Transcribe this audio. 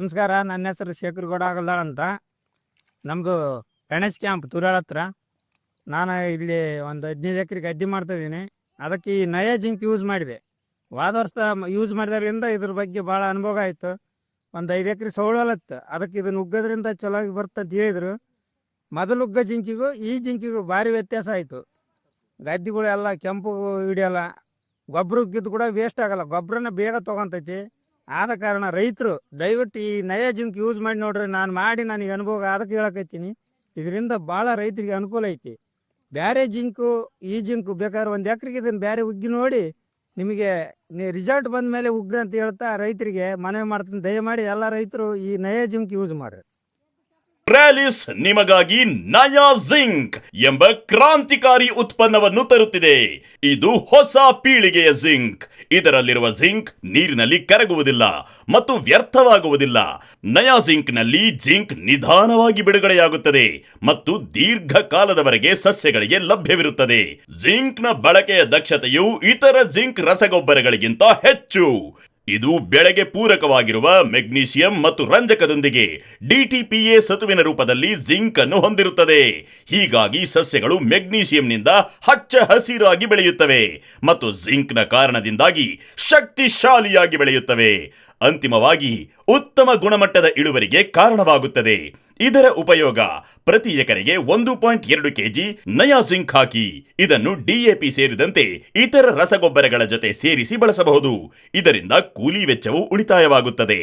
ನಮಸ್ಕಾರ. ನನ್ನ ಹೆಸರು ಶೇಖರ್ ಗೌಡ ಆಗಲ್ದಾಳ್ ಅಂತ. ನಮ್ಮದು ಗಣೇಶ್ ಕ್ಯಾಂಪ್ ತುರಾಳ ಹತ್ರ. ನಾನು ಇಲ್ಲಿ ಒಂದು 15 ಎಕರೆ ಗದ್ದೆ ಮಾಡ್ತಾಯಿದ್ದೀನಿ. ಅದಕ್ಕೆ ಈ ನಯ ಜಿಂಕ್ ಯೂಸ್ ಮಾಡಿದೆ. ಹೋದ ವರ್ಷ ಯೂಸ್ ಮಾಡಿದ್ರಿಂದ ಇದ್ರ ಬಗ್ಗೆ ಭಾಳ ಅನುಭವ ಆಯಿತು. ಒಂದು 5 ಎಕರೆ ಸೌಳಲತ್ತು. ಅದಕ್ಕೆ ಇದನ್ನು ಉಗ್ಗೋದ್ರಿಂದ ಚಲೋಗಿ ಬರ್ತಂತ ಹೇಳಿದರು. ಮೊದಲು ಉಗ್ಗೋ ಜಿಂಕಿಗೂ ಈ ಜಿಂಕಿಗೂ ಭಾರಿ ವ್ಯತ್ಯಾಸ ಆಯಿತು. ಗದ್ದೆಗಳೆಲ್ಲ ಕೆಂಪು ಹಿಡಿಯಲ್ಲ, ಗೊಬ್ಬರ ಉಗ್ಗಿದ್ದು ಕೂಡ ವೇಸ್ಟ್ ಆಗೋಲ್ಲ, ಗೊಬ್ಬರನ ಬೇಗ ತೊಗೊತೈತಿ. ಆದ ಕಾರಣ ರೈತರು ದಯವಿಟ್ಟು ಈ ನಯ ಜಿಂಕ್ ಯೂಸ್ ಮಾಡಿ ನೋಡ್ರಿ. ನಾನು ಮಾಡಿ ನನಗೆ ಅನುಭವ ಅದಕ್ಕೆ ಹೇಳಕತ್ತೀನಿ. ಇದರಿಂದ ಭಾಳ ರೈತರಿಗೆ ಅನುಕೂಲ ಐತಿ. ಬೇರೆ ಜಿಂಕು ಈ ಜಿಂಕು ಬೇಕಾದ್ರೆ ಒಂದು ಎಕರೆಗೆ ಇದನ್ನು ಬೇರೆ ಉಗ್ಗಿ ನೋಡಿ ನಿಮಗೆ ರಿಸಲ್ಟ್ ಬಂದ ಮೇಲೆ ಉಗ್ರಿ ಅಂತ ಹೇಳ್ತಾ ರೈತರಿಗೆ ಮನವಿ ಮಾಡ್ತೀನಿ. ದಯಮಾಡಿ ಎಲ್ಲ ರೈತರು ಈ ನಯ ಜಿಂಕ್ ಯೂಸ್ ಮಾಡ್ರಿ. ರ್ಯಾಲಿಸ್ ನಿಮಗಾಗಿ ನಯಾ ಜಿಂಕ್ ಎಂಬ ಕ್ರಾಂತಿಕಾರಿ ಉತ್ಪನ್ನವನ್ನು ತರುತ್ತಿದೆ. ಇದು ಹೊಸ ಪೀಳಿಗೆಯ ಜಿಂಕ್. ಇದರಲ್ಲಿರುವ ಜಿಂಕ್ ನೀರಿನಲ್ಲಿ ಕರಗುವುದಿಲ್ಲ ಮತ್ತು ವ್ಯರ್ಥವಾಗುವುದಿಲ್ಲ. ನಯಾ ಜಿಂಕ್ ನಲ್ಲಿ ಜಿಂಕ್ ನಿಧಾನವಾಗಿ ಬಿಡುಗಡೆಯಾಗುತ್ತದೆ ಮತ್ತು ದೀರ್ಘಕಾಲದವರೆಗೆ ಸಸ್ಯಗಳಿಗೆ ಲಭ್ಯವಿರುತ್ತದೆ. ಜಿಂಕ್ ನ ಬಳಕೆಯ ದಕ್ಷತೆಯು ಇತರ ಜಿಂಕ್ ರಸಗೊಬ್ಬರಗಳಿಗಿಂತ ಹೆಚ್ಚು. ಇದು ಬೆಳೆಗೆ ಪೂರಕವಾಗಿರುವ ಮೆಗ್ನೀಷಿಯಂ ಮತ್ತು ರಂಜಕದೊಂದಿಗೆ ಡಿಟಿಪಿಎ ಸತುವಿನ ರೂಪದಲ್ಲಿ ಜಿಂಕ್ ಅನ್ನು ಹೊಂದಿರುತ್ತದೆ. ಹೀಗಾಗಿ ಸಸ್ಯಗಳು ಮೆಗ್ನೀಷಿಯಂನಿಂದ ಹಚ್ಚ ಹಸಿರಾಗಿ ಬೆಳೆಯುತ್ತವೆ ಮತ್ತು ಜಿಂಕ್ನ ಕಾರಣದಿಂದಾಗಿ ಶಕ್ತಿಶಾಲಿಯಾಗಿ ಬೆಳೆಯುತ್ತವೆ. ಅಂತಿಮವಾಗಿ ಉತ್ತಮ ಗುಣಮಟ್ಟದ ಇಳುವರಿಗೆ ಕಾರಣವಾಗುತ್ತದೆ. ಇದರ ಉಪಯೋಗ: ಪ್ರತಿ ಎಕರೆಗೆ 1.2 ಕೆಜಿ ನಯಾ ಜಿಂಕ್ ಹಾಕಿ. ಇದನ್ನು ಡಿಎಪಿ ಸೇರಿದಂತೆ ಇತರ ರಸಗೊಬ್ಬರಗಳ ಜೊತೆ ಸೇರಿಸಿ ಬಳಸಬಹುದು. ಇದರಿಂದ ಕೂಲಿ ವೆಚ್ಚವು ಉಳಿತಾಯವಾಗುತ್ತದೆ.